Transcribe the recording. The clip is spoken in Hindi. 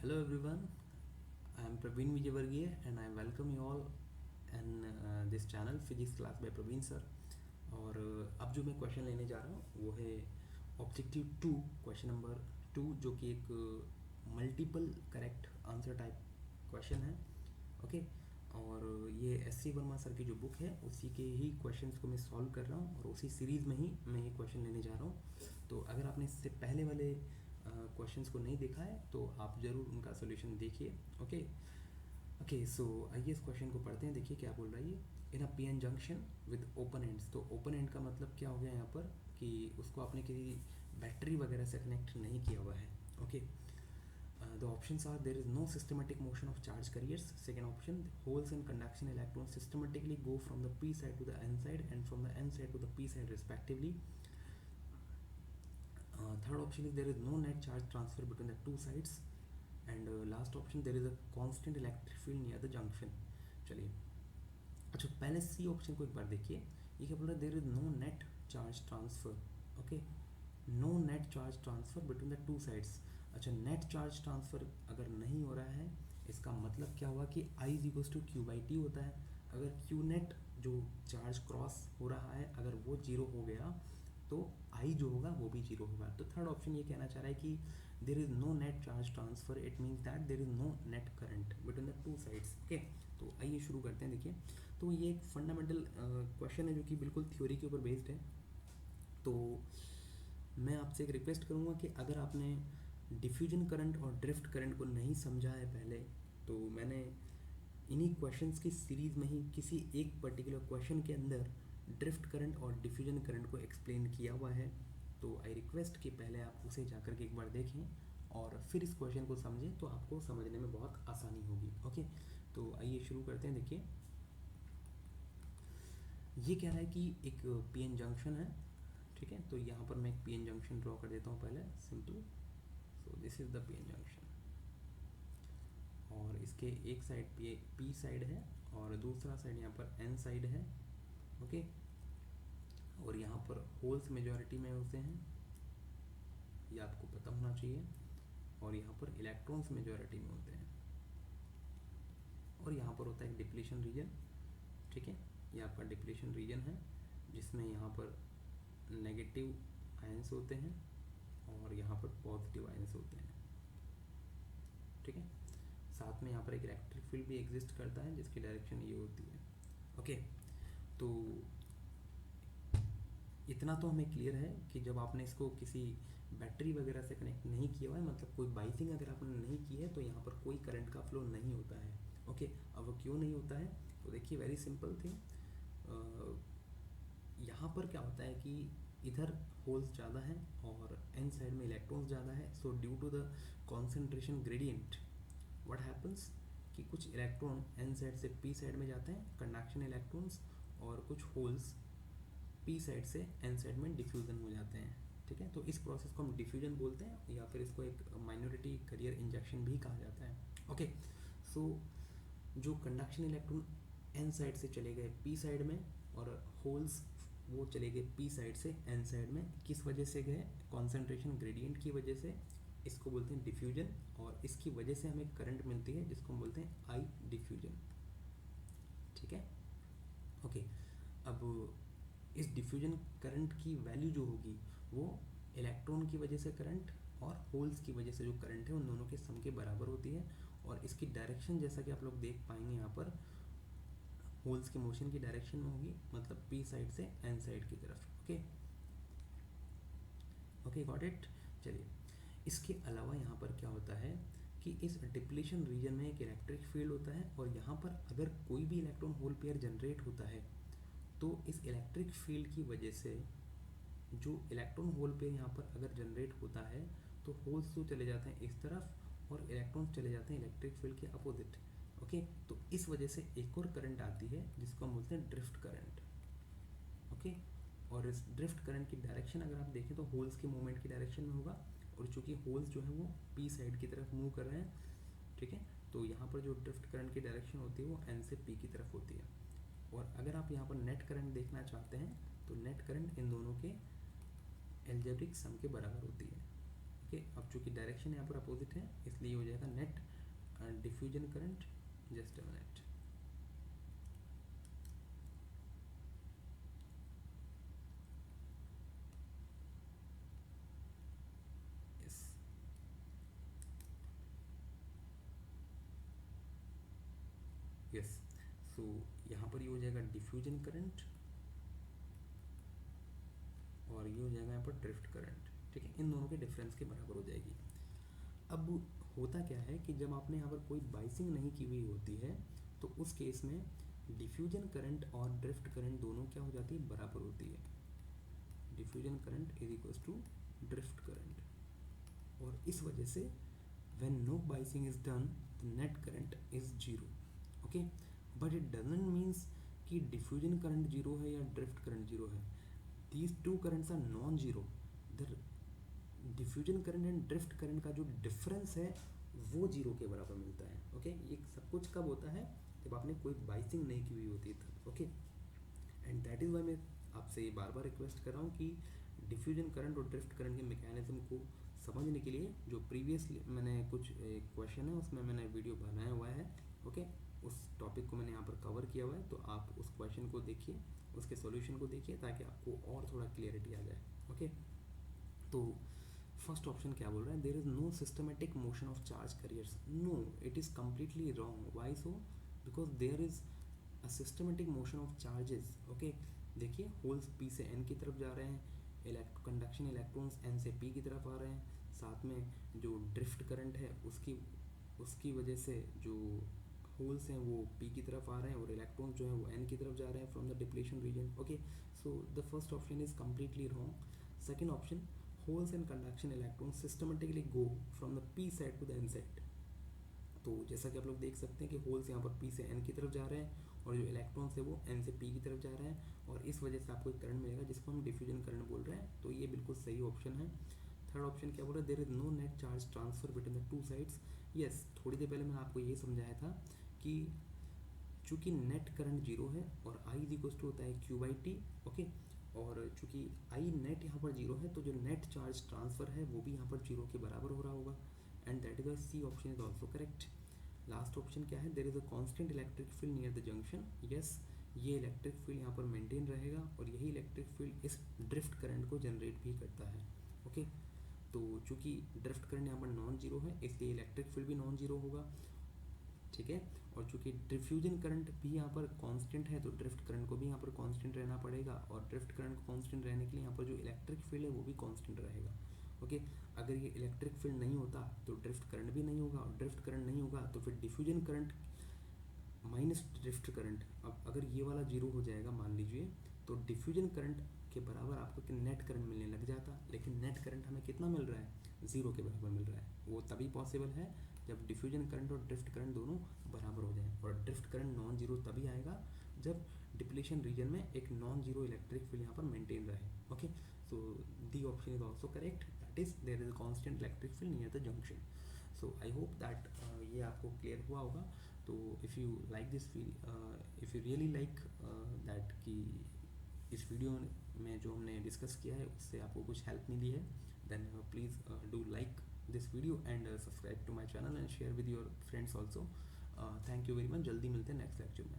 Hello everyone, I am Praveen Vijayvargiya and I welcome you all in this channel Physics Class by Praveen Sir। और अब जो मैं क्वेश्चन लेने जा रहा हूँ वो है ऑब्जेक्टिव 2 क्वेश्चन नंबर 2 जो कि एक multiple correct answer type question है। ओके, और ये एस.सी. वर्मा सर की जो बुक है उसी के ही क्वेश्चंस को मैं सॉल्व कर रहा हूँ और उसी सीरीज़ में ही मैं ये क्वेश्चन लेने जा रहा हूँ। तो अगर आपने इससे पहले वाले क्वेश्चंस को नहीं देखा है तो आप ज़रूर उनका सोल्यूशन देखिए। ओके ओके, सो आइए इस क्वेश्चन को पढ़ते हैं। देखिए क्या बोल रहा है ये। In a PN junction with open ends, तो ओपन एंड का मतलब क्या हो गया यहाँ पर कि उसको आपने किसी बैटरी वगैरह से कनेक्ट नहीं किया हुआ है। Okay, the options are there is no systematic motion of charge carriers. Second option, the holes in conduction electrons systematically go from the p side to the n side and from the n side to the p side respectively. Third option is there is no net charge transfer between the two sides. And last option, there is a constant electric field near the junction. चलिए, अच्छा पहले सी ऑप्शन को एक बार देखिए। ये क्या बोल रहा है, there is no net charge transfer. Okay, no net charge transfer between the two sides. अच्छा, नेट चार्ज ट्रांसफर अगर नहीं हो रहा है इसका मतलब क्या हुआ कि I is equals to Q by T होता है। अगर क्यू नेट जो चार्ज क्रॉस हो रहा है अगर वो जीरो हो गया तो आई जो होगा वो भी जीरो होगा। तो थर्ड ऑप्शन ये कहना चाह रहा है कि there is no net charge transfer, it means that there is no net current between the two sides. Okay, तो आइए शुरू करते हैं। देखिए, तो ये एक फंडामेंटल क्वेश्चन है जो कि बिल्कुल थ्योरी के ऊपर बेस्ड है। तो मैं आपसे एक रिक्वेस्ट करूँगा कि अगर आपने डिफ्यूजन करंट और ड्रिफ्ट करंट को नहीं समझा है पहले, तो मैंने इन्हीं क्वेश्चंस की सीरीज़ में ही किसी एक पर्टिकुलर क्वेश्चन के अंदर ड्रिफ्ट करंट और डिफ्यूजन करंट को एक्सप्लेन किया हुआ है। तो आई रिक्वेस्ट कि पहले आप उसे जाकर के एक बार देखें और फिर इस क्वेश्चन को समझें तो आपको समझने में बहुत आसानी होगी। ओके, तो आइए शुरू करते हैं। देखिए, ये कह रहा है कि एक पीएन जंक्शन है। ठीक है, तो यहाँ पर मैं एक पीएन जंक्शन ड्रॉ कर देता हूँ पहले simple. So this is the PN junction और इसके एक साइड पी साइड है और दूसरा साइड यहाँ पर एन साइड है। ओके, और यहाँ पर होल्स मेजॉरिटी में होते हैं, ये आपको पता होना चाहिए। और यहाँ पर इलेक्ट्रॉन्स मेजॉरिटी में होते हैं और यहाँ पर होता है डिप्लीशन रीजन। ठीक है, ये आपका डिप्लीशन रीजन है जिसमें यहाँ पर नेगेटिव आयंस होते हैं और यहाँ पर पॉजिटिव आयंस होते हैं। ठीक है, साथ में यहाँ पर एक इलेक्ट्रिक फील्ड भी एग्जिस्ट करता है जिसकी डायरेक्शन ये होती है। ओके, तो इतना तो हमें क्लियर है कि जब आपने इसको किसी बैटरी वगैरह से कनेक्ट नहीं किया हुआ है, मतलब कोई बाइसिंग अगर आपने नहीं की है तो यहाँ पर कोई करंट का फ्लो नहीं होता है। ओके, अब वो क्यों नहीं होता है, तो देखिए वेरी सिंपल थिंग। यहाँ पर क्या होता है कि इधर होल्स ज़्यादा हैं और एन साइड में इलेक्ट्रॉन्स ज़्यादा है। So due to the concentration gradient what happens कि कुछ इलेक्ट्रॉन एन साइड से पी साइड में जाते हैं कंडक्शन इलेक्ट्रॉन्स, और कुछ होल्स पी साइड से एन साइड में डिफ्यूज़न हो जाते हैं। ठीक है, तो इस प्रोसेस को हम डिफ्यूजन बोलते हैं या फिर इसको एक माइनॉरिटी कैरियर इंजेक्शन भी कहा जाता है। ओके, सो जो कंडक्शन इलेक्ट्रॉन एन साइड से चले गए पी साइड में और होल्स वो चले गए पी साइड से एन साइड में, किस वजह से गए, कॉन्सेंट्रेशन ग्रेडियंट की वजह से। इसको बोलते हैं डिफ्यूजन और इसकी वजह से हमें करंट मिलती है जिसको हम बोलते हैं आई डिफ्यूजन। ठीक है, ओके, अब इस डिफ्यूजन करंट की वैल्यू जो होगी वो इलेक्ट्रॉन की वजह से करंट और होल्स की वजह से जो करंट है उन दोनों के सम के बराबर होती है। और इसकी डायरेक्शन जैसा कि आप लोग देख पाएंगे यहाँ पर होल्स के मोशन की डायरेक्शन में होगी, मतलब पी साइड से एन साइड की तरफ। Okay okay, got it. चलिए, इसके अलावा यहाँ पर क्या होता है कि इस डिप्लीशन रीजन में एक इलेक्ट्रिक फील्ड होता है और यहाँ पर अगर कोई भी इलेक्ट्रॉन होल पेयर जनरेट होता है तो इस इलेक्ट्रिक फील्ड की वजह से जो इलेक्ट्रॉन होल पेयर यहाँ पर अगर जनरेट होता है तो होल्स तो चले जाते हैं इस तरफ और इलेक्ट्रॉन चले जाते हैं इलेक्ट्रिक फील्ड के अपोजिट। ओके, तो इस वजह से एक और करंट आती है जिसको हम बोलते हैं ड्रिफ्ट करंट। ओके, और इस ड्रिफ्ट करंट की डायरेक्शन अगर आप देखें तो होल्स के मूवमेंट की डायरेक्शन में होगा और चूंकि होल्स जो है वो पी साइड की तरफ मूव कर रहे हैं। ठीक है, तो यहाँ पर जो ड्रिफ्ट करंट की डायरेक्शन होती है वो एन से पी की तरफ होती है। और अगर आप यहाँ पर नेट करंट देखना चाहते हैं तो नेट करंट इन दोनों के एल्जेब्रिक सम के बराबर होती है। ठीक है। अब चूंकि डायरेक्शन यहाँ पर अपोजिट है इसलिए हो जाएगा net diffusion current. Just a minute. Yes, yes. So यहाँ पर ये हो जाएगा डिफ्यूजन करंट और ये हो जाएगा यहाँ पर ड्रिफ्ट करंट। ठीक है, इन दोनों के डिफरेंस के बराबर हो जाएगी। अब होता क्या है कि जब आपने यहाँ पर कोई बाइसिंग नहीं की हुई होती है तो उस केस में डिफ्यूजन करंट और ड्रिफ्ट करंट दोनों क्या हो जाती है, बराबर होती है। Diffusion current is equals to drift current. और इस वजह से when no biasing is done the net current is zero. Okay, but it doesn't means कि डिफ्यूजन करंट जीरो है या ड्रिफ्ट करंट जीरो है। These two currents are non zero. The diffusion current and drift current का जो डिफरेंस है वो जीरो के बराबर मिलता है। ओके, ये सब कुछ कब होता है, जब आपने कोई बाइसिंग नहीं की हुई होती है तब। Okay, and that is why मैं आपसे ये बार बार रिक्वेस्ट कर रहा हूँ कि डिफ्यूजन करंट और ड्रिफ्ट करंट के मैकेनिज्म को समझने के लिए जो प्रीवियसली मैंने कुछ क्वेश्चन है उसमें मैंने वीडियो बनाया हुआ है। ओके, उस टॉपिक को मैंने यहाँ पर कवर किया हुआ है, तो आप उस क्वेश्चन को देखिए, उसके सॉल्यूशन को देखिए ताकि आपको और थोड़ा क्लियरिटी आ जाए। ओके, तो फर्स्ट ऑप्शन क्या बोल रहा है, there is no systematic motion of charge carriers. No, it is completely wrong. Why so? Because there is a systematic motion of charges. Okay, देखिए होल्स पी से एन की तरफ जा रहे हैं, कंडक्शन इलेक्ट्रॉन्स एन से पी की तरफ आ रहे हैं, साथ में जो ड्रिफ्ट करंट है उसकी वजह से जो होल्स हैं वो पी की तरफ आ रहे हैं और इलेक्ट्रॉन्स जो हैं वो एन की तरफ जा रहे हैं from the depletion region. Okay, so the first option is completely wrong. Second option, holes and conduction electrons systematically go from the p side to the n side. तो जैसा कि आप लोग देख सकते हैं कि होल्स यहाँ पर पी से एन की तरफ जा रहे हैं और जो इलेक्ट्रॉन्स है वो एन से पी की तरफ जा रहे हैं और इस वजह से आपको एक करंट मिलेगा जिसको हम डिफ्यूजन करंट बोल रहे हैं। तो ये बिल्कुल सही ऑप्शन है। थर्ड ऑप्शन क्या बोल रहा है, there is no net charge transfer between the two sides. Yes, थोड़ी देर पहले मैंने आपको ये समझाया था कि चूंकि नेट करंट जीरो है और आई इज इक्वल टू होता है क्यू बाई टी। ओके, और चूंकि आई नेट यहाँ पर जीरो है तो जो नेट चार्ज ट्रांसफर है वो भी यहाँ पर जीरो के बराबर हो रहा होगा, and that is why C option is also correct. Last option क्या है, there is a constant electric field near the junction. Yes, ये इलेक्ट्रिक फील्ड यहाँ पर मेंटेन रहेगा और यही इलेक्ट्रिक फील्ड इस ड्रिफ्ट करंट को जनरेट भी करता है। ओके, तो चूंकि ड्रिफ्ट करंट यहाँ पर नॉन जीरो है इसलिए इलेक्ट्रिक फील्ड भी नॉन जीरो होगा। ठीक है, और चूंकि डिफ्यूजन करंट भी यहाँ पर कांस्टेंट है तो ड्रिफ्ट करंट को भी यहाँ पर कांस्टेंट रहना पड़ेगा और ड्रिफ्ट करंट को कांस्टेंट रहने के लिए यहाँ पर जो इलेक्ट्रिक फील्ड है वो भी कांस्टेंट रहेगा। ओके, अगर ये इलेक्ट्रिक फील्ड नहीं होता तो ड्रिफ्ट करंट भी नहीं होगा और ड्रिफ्ट करंट नहीं होगा तो फिर diffusion current minus drift current. अब अगर ये वाला जीरो हो जाएगा मान लीजिए तो डिफ्यूजन करंट के बराबर आपको नेट करंट मिलने लग जाता, लेकिन नेट करंट हमें कितना मिल रहा है, जीरो के बराबर मिल रहा है। वो तभी पॉसिबल है जब डिफ्यूजन करंट और ड्रिफ्ट करंट दोनों बराबर हो जाए, और ड्रिफ्ट करंट नॉन जीरो तभी आएगा जब डिप्लीशन रीजन में एक नॉन जीरो इलेक्ट्रिक फील्ड यहाँ पर मेंटेन रहे। Okay, so the option is also correct, that is there is a constant electric field near the junction. So I hope that ये आपको क्लियर हुआ होगा। तो if you like this if you really like that कि इस वीडियो में जो हमने डिस्कस किया है उससे आपको कुछ हेल्प मिली है, then please do like this video and subscribe to my channel and share with your friends also. Thank you very much, जल्दी मिलते हैं नेक्स्ट लेक्चर में।